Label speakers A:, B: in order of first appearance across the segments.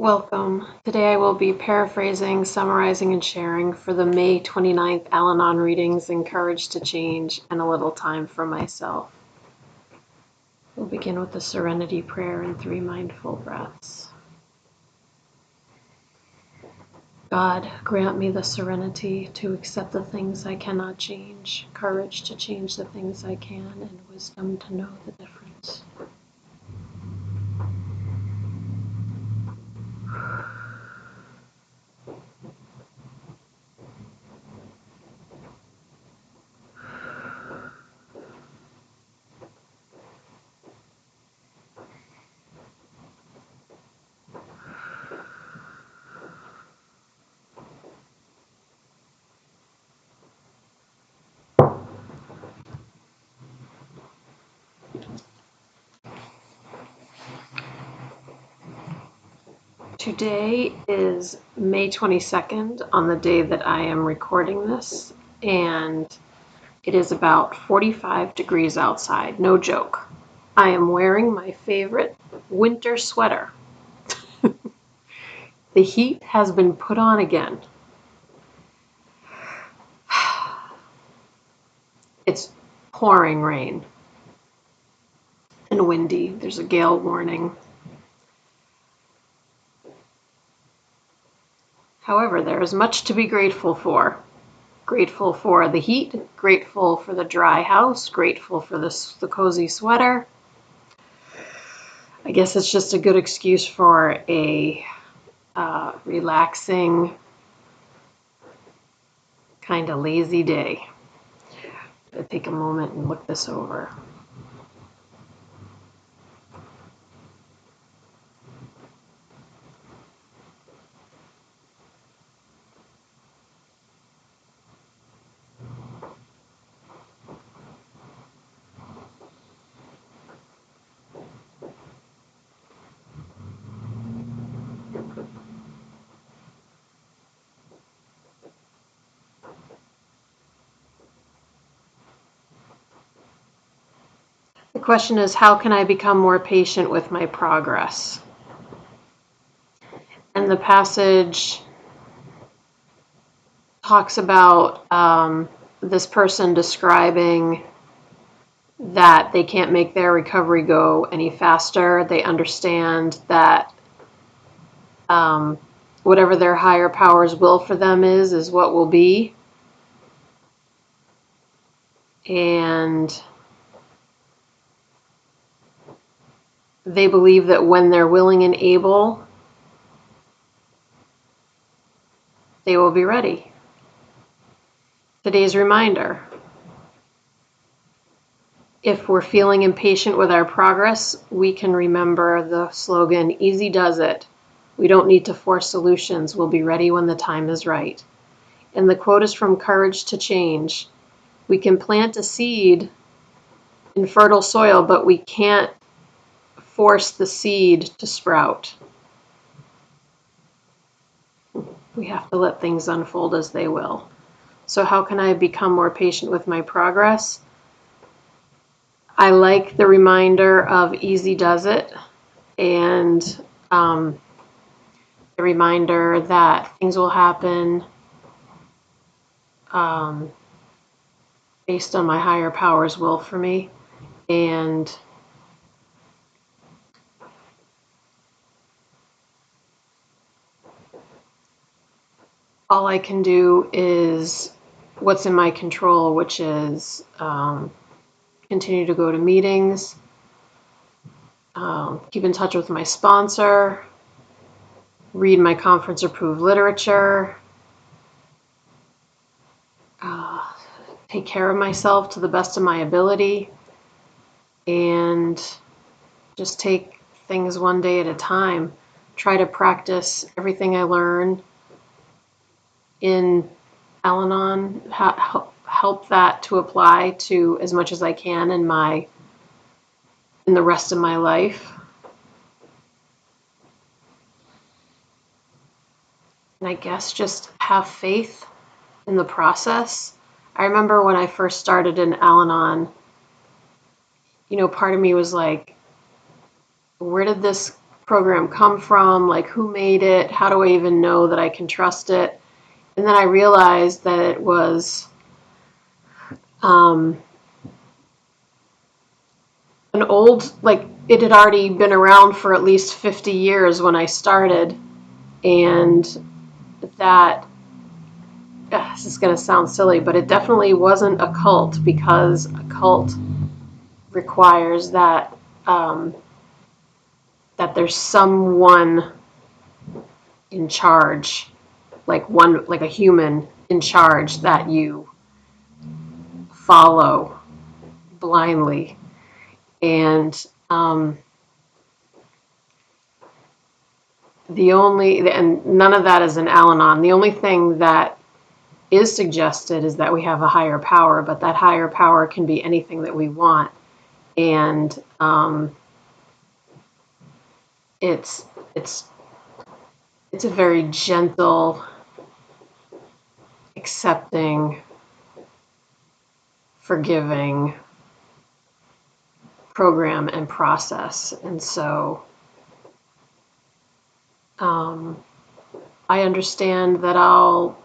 A: Welcome. Today I will be paraphrasing, summarizing, and sharing for the May 29th Al-Anon readings, Encourage to Change, and a little time for myself. We'll begin with the Serenity Prayer and 3 mindful breaths. God, grant me the serenity to accept the things I cannot change, courage to change the things I can, and wisdom to know the difference. Today is May 22nd, on the day that I am recording this, and it is about 45 degrees outside. No joke. I am wearing my favorite winter sweater. The heat has been put on again. It's pouring rain and windy. There's a gale warning. However, there is much to be grateful for. Grateful for the heat, grateful for the dry house, grateful for the cozy sweater. I guess it's just a good excuse for a relaxing, kind of lazy day. I'll take a moment and look this over. The question is, how can I become more patient with my progress? And the passage talks about this person describing that they can't make their recovery go any faster. They understand that whatever their higher power's will for them is what will be. And they believe that when they're willing and able, they will be ready. Today's reminder: if we're feeling impatient with our progress, we can remember the slogan, easy does it. We don't need to force solutions. We'll be ready when the time is right. And the quote is from Courage to Change. We can plant a seed in fertile soil, but we can't force the seed to sprout. We have to let things unfold as they will. So how can I become more patient with my progress? I like the reminder of easy does it, and the reminder that things will happen based on my higher power's will for me. And all I can do is what's in my control, which is continue to go to meetings, keep in touch with my sponsor, read my conference-approved literature, take care of myself to the best of my ability, and just take things one day at a time. Try to practice everything I learn in Al-Anon, help that to apply to as much as I can in the rest of my life. And I guess just have faith in the process. I remember when I first started in Al-Anon, part of me was like, where did this program come from? Like, who made it? How do I even know that I can trust it? And then I realized that it was an old, like, it had already been around for at least 50 years when I started. And that, this is going to sound silly, but it definitely wasn't a cult, because a cult requires that that there's someone in charge, like a human in charge that you follow blindly. And none of that is an Al-Anon. The only thing that is suggested is that we have a higher power, but that higher power can be anything that we want. And it's a very gentle, accepting, forgiving program and process. And so I understand that I'll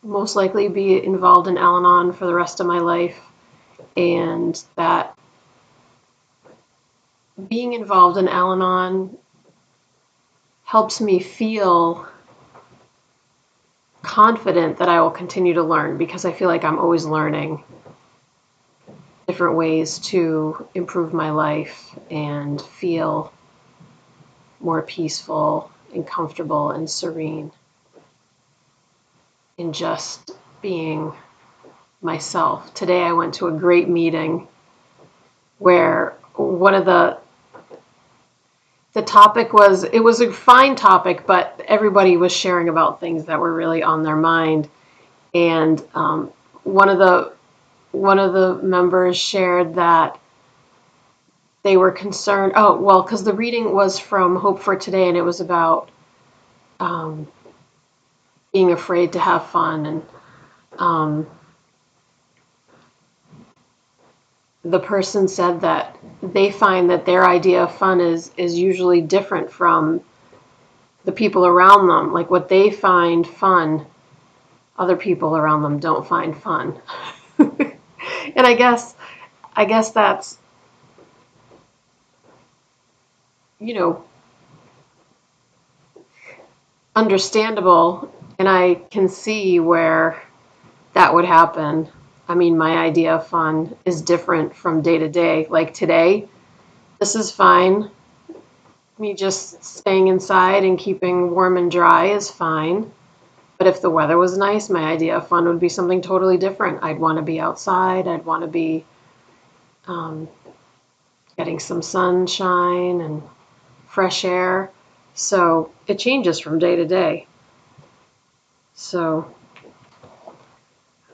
A: most likely be involved in Al-Anon for the rest of my life, and that being involved in Al-Anon helps me feel confident that I will continue to learn, because I feel like I'm always learning different ways to improve my life and feel more peaceful and comfortable and serene in just being myself. Today I went to a great meeting where one of the topic was, it was a fine topic, but everybody was sharing about things that were really on their mind. And one of the members shared that they were concerned. Oh, well, because the reading was from Hope for Today, and it was about being afraid to have fun. And the person said that they find that their idea of fun is usually different from the people around them. Like, what they find fun, other people around them don't find fun. And I guess that's, understandable, and I can see where that would happen. I mean, my idea of fun is different from day to day. Like today, this is fine. Me just staying inside and keeping warm and dry is fine. But if the weather was nice, my idea of fun would be something totally different. I'd want to be outside. I'd want to be getting some sunshine and fresh air. So it changes from day to day. So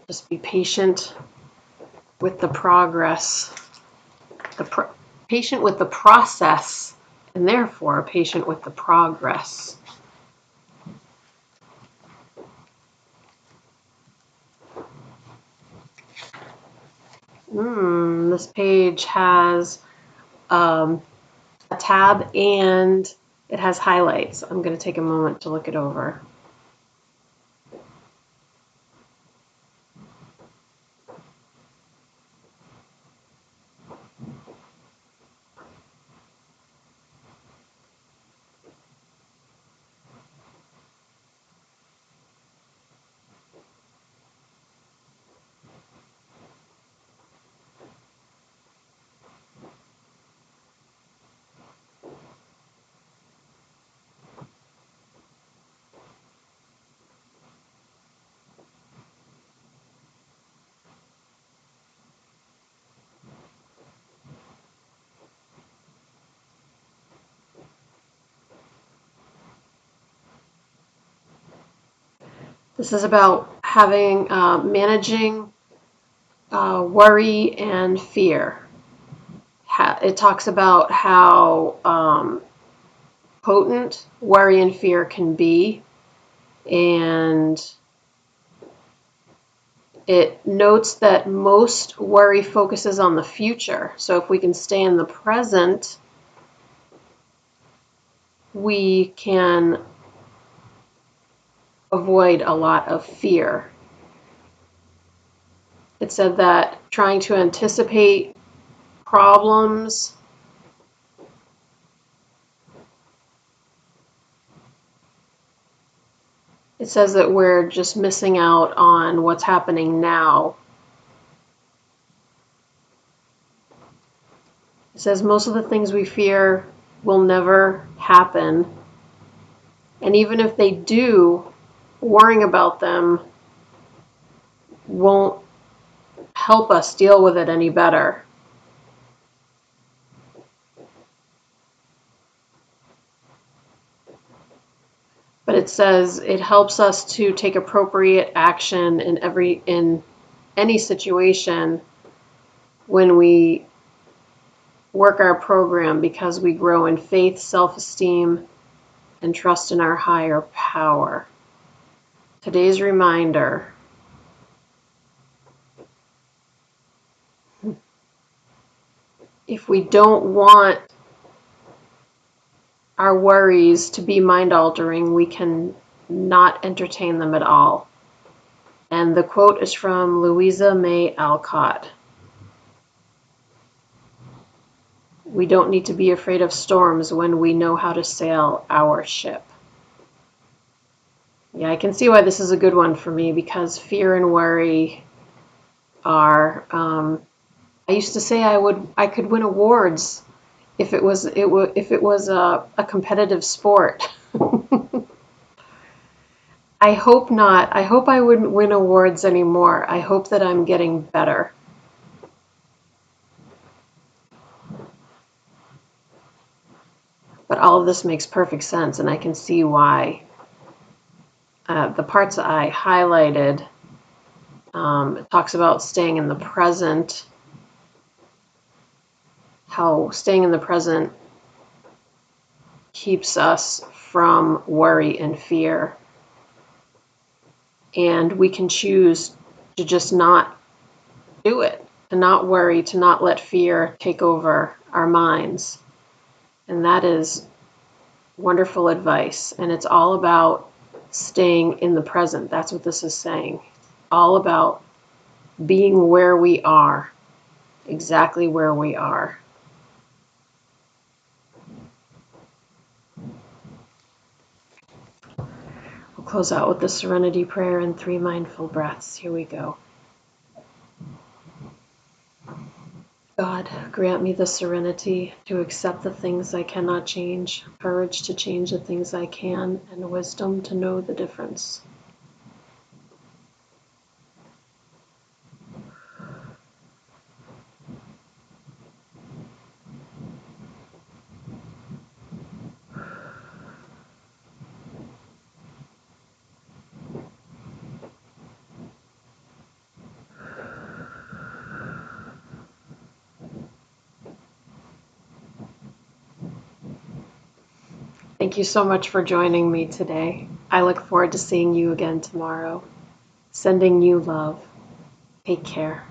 A: just be patient with the progress, patient with the process, and therefore patient with the progress. This page has a tab and it has highlights. I'm going to take a moment to look it over. This is about managing worry and fear. It talks about how potent worry and fear can be, and it notes that most worry focuses on the future. So if we can stay in the present we can avoid a lot of fear. It said that trying to anticipate problems it says that we're just missing out on what's happening now. It says most of the things we fear will never happen. And even if they do, worrying about them won't help us deal with it any better. But it says it helps us to take appropriate action in any situation when we work our program, because we grow in faith, self-esteem, and trust in our higher power. Today's reminder: if we don't want our worries to be mind-altering, we can not entertain them at all. And the quote is from Louisa May Alcott. We don't need to be afraid of storms when we know how to sail our ship. Yeah, I can see why this is a good one for me, because fear and worry are, I used to say I could win awards if it was a competitive sport. I hope not. I hope I wouldn't win awards anymore. I hope that I'm getting better. But all of this makes perfect sense, and I can see why. The parts that I highlighted, it talks about staying in the present, how staying in the present keeps us from worry and fear. And we can choose to just not do it, to not worry, to not let fear take over our minds. And that is wonderful advice. And it's all about staying in the present. That's what this is saying. All about being where we are, exactly where we are. We'll close out with the Serenity Prayer and 3 mindful breaths. Here we go. God, grant me the serenity to accept the things I cannot change, courage to change the things I can, and wisdom to know the difference. Thank you so much for joining me today. I look forward to seeing you again tomorrow. Sending you love. Take care.